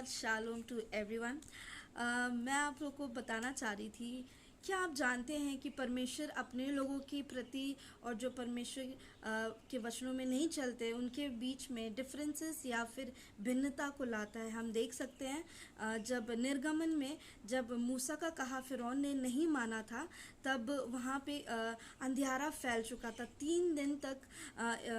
God, shalom to everyone. मैं आप लोग को बताना चाह रही थी, क्या आप जानते हैं कि परमेश्वर अपने लोगों के प्रति और जो परमेश्वर के वचनों में नहीं चलते उनके बीच में डिफरेंसेस या फिर भिन्नता को लाता है। हम देख सकते हैं जब निर्गमन में जब मूसा का कहा फिरौन ने नहीं माना था, तब वहाँ पे अंधियारा फैल चुका था। 3 दिन तक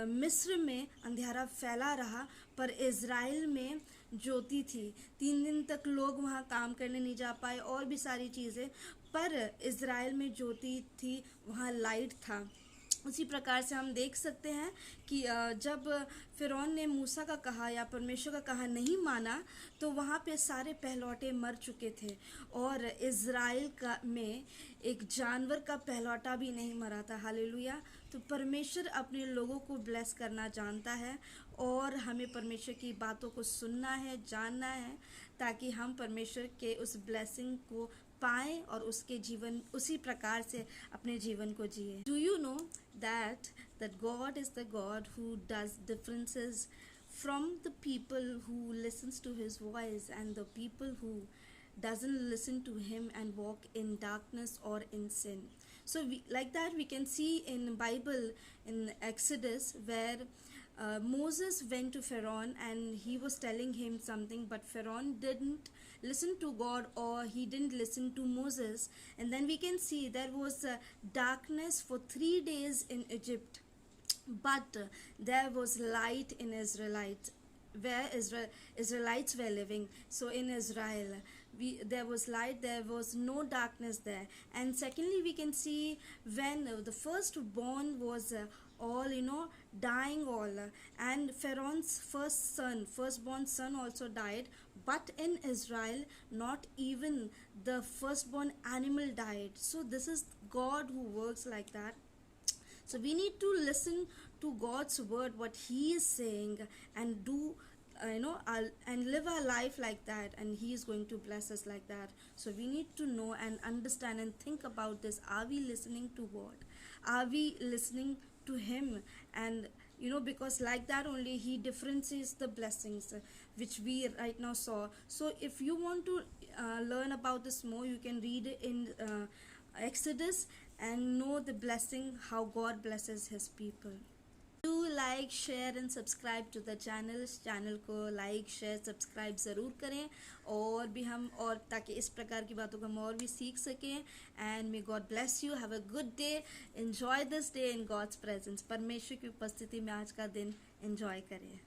मिस्र में अंधियारा फैला रहा, पर इज़राइल में ज्योति थी। 3 दिन तक लोग वहाँ काम करने नहीं जा पाए और भी सारी चीज़ें, पर इज़राइल में ज्योति थी, वहाँ लाइट था। उसी प्रकार से हम देख सकते हैं कि जब फिरौन ने मूसा का कहा या परमेश्वर का कहा नहीं माना, तो वहाँ पे सारे पहलौटे मर चुके थे और इज़राइल का में एक जानवर का पहलौटा भी नहीं मरा था। हालेलुया। तो परमेश्वर अपने लोगों को ब्लेस करना जानता है और हमें परमेश्वर की बातों को सुनना है, जानना है, ताकि हम परमेश्वर के उस ब्लेसिंग को पाएं और उसके जीवन उसी प्रकार से अपने जीवन को जिए। Do you know that God is the God who does differences from the people who listens to his voice and the people who doesn't listen to him and walk in darkness or in sin. So like that we can see in Bible, in Exodus, where Moses went to Pharaoh and he was telling him something, but Pharaoh didn't listen to God, or he didn't listen to Moses. And then we can see there was darkness for 3 days in Egypt, but there was light in Israelites, where Israelites were living. So in Israel, there was light, there was no darkness there. And secondly, we can see when the firstborn was all dying all, and Pharaoh's firstborn son also died, but in Israel not even the firstborn animal died. So this is God who works like that. So we need to listen to God's word, what he is saying, and do and live our life like that, and he is going to bless us like that. So we need to know and understand and think about this. Are we listening to God? Are we listening to him? And because like that only he differentiates the blessings, which we right now saw. So if you want to learn about this more, you can read it in Exodus and know the blessing, how God blesses his people. Do like, share and subscribe to the channel. इस channel को like, share, subscribe ज़रूर करें, और भी हम और ताकि इस प्रकार की बातों को हम और भी सीख सकें. And may God bless you. Have a good day. Enjoy this day in God's presence. परमेश्वर की उपस्थिति में आज का दिन एंजॉय करें.